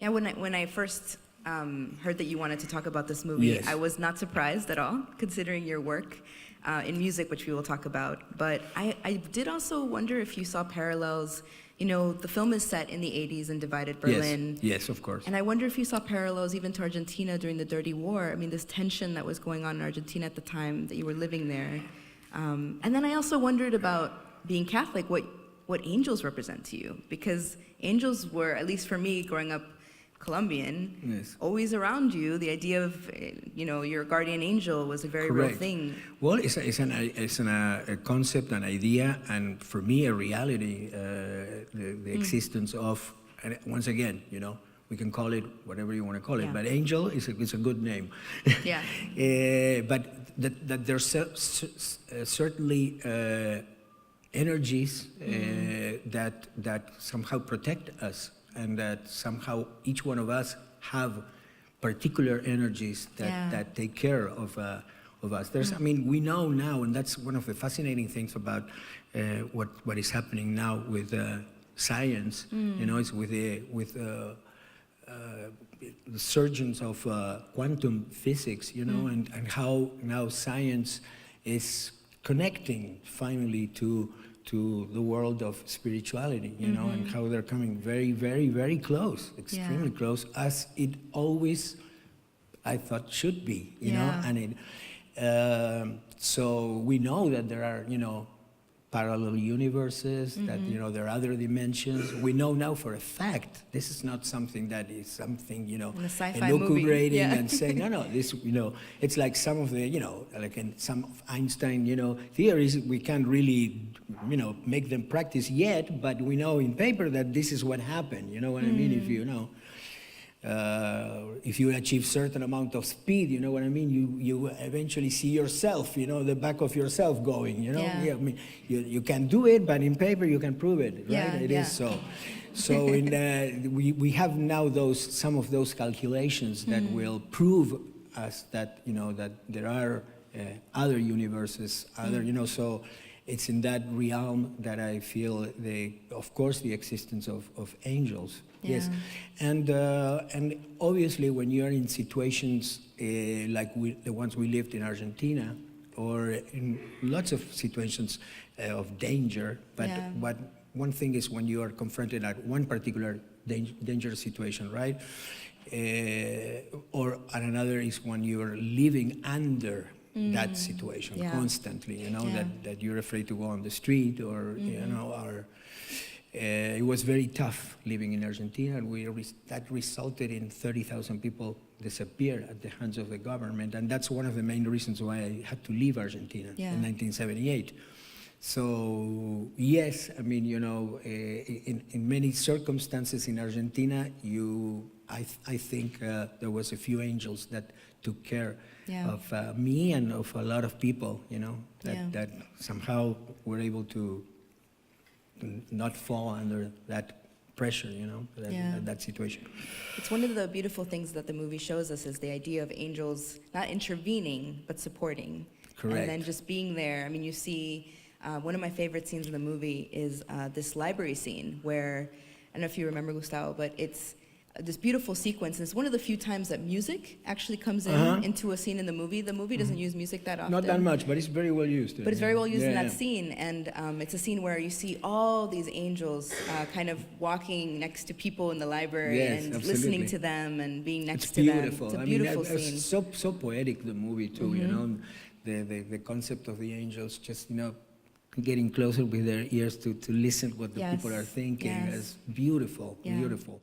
Yeah, when I first heard that you wanted to talk about this movie, Yes. I was not surprised at all, considering your work in music, which we will talk about. But I did also wonder if you saw parallels. You know, the film is set in the 80s in divided Berlin. Yes, of course. And I wonder if you saw parallels even to Argentina during the Dirty War. I mean, this tension that was going on in Argentina at the time that you were living there. And then I also wondered about being Catholic, what angels represent to you. Because angels were, at least for me, growing up Colombian, Yes. always around you. The idea of, you know, your guardian angel was a very real Correct. thing. Well, it's a concept, an idea, and for me, a reality, the existence of, and once again, you know, we can call it whatever you want to call it, Yeah. but angel is a good name. Yeah. But that there's certainly energies that somehow protect us, and that somehow each one of us have particular energies that take care of us. There's, I mean, we know now, and that's one of the fascinating things about what is happening now with science. You know, it's with the surgeons of quantum physics. You know, and how now science is connecting finally to the world of spirituality, you know, and how they're coming very, very, very close, extremely close, as it always, I thought, should be, you know, and so we know that there are, you know, parallel universes, that, you know, there are other dimensions. We know now for a fact, this is not something that is something, you know, elucubrating and saying, no, this, you know, it's like some of the, you know, like in some of Einstein, you know, theories, we can't really, you know, make them practice yet, but we know in paper that this is what happened, you know what I mean? If you know, if you achieve certain amount of speed, you know what I mean, you eventually see yourself, you know, the back of yourself going, you know. I mean, you can do it, but in paper you can prove it, right? It is so. So in, we have now some of those calculations that will prove us that, you know, that there are other universes, other, you know, so it's in that realm that I feel of course, the existence of angels. Yes, and obviously when you're in situations like the ones we lived in Argentina, or in lots of situations of danger, but one thing is when you are confronted at one particular dangerous situation, right? Or another is when you are living under that situation constantly, you know, that you're afraid to go on the street, or you know, or it was very tough living in Argentina, and that resulted in 30,000 people disappear at the hands of the government, and that's one of the main reasons why I had to leave Argentina in 1978. So yes, I mean, you know, in many circumstances in Argentina, I think there was a few angels that took care of me and of a lot of people, you know, that somehow were able to not fall under that pressure, you know, that situation. It's one of the beautiful things that the movie shows us is the idea of angels not intervening, but supporting. Correct. And then just being there. I mean, you see, one of my favorite scenes in the movie is this library scene where, I don't know if you remember, Gustavo, but it's this beautiful sequence, and it's one of the few times that music actually comes into a scene in the movie. The movie doesn't use music that often. Not that much, but it's very well used. But it's very well used in that scene, and it's a scene where you see all these angels kind of walking next to people in the library and listening to them and being next to them. It's a beautiful scene. It's so poetic, the movie too, you know, the concept of the angels just, you know, getting closer with their ears to listen what the people are thinking. It's beautiful, beautiful.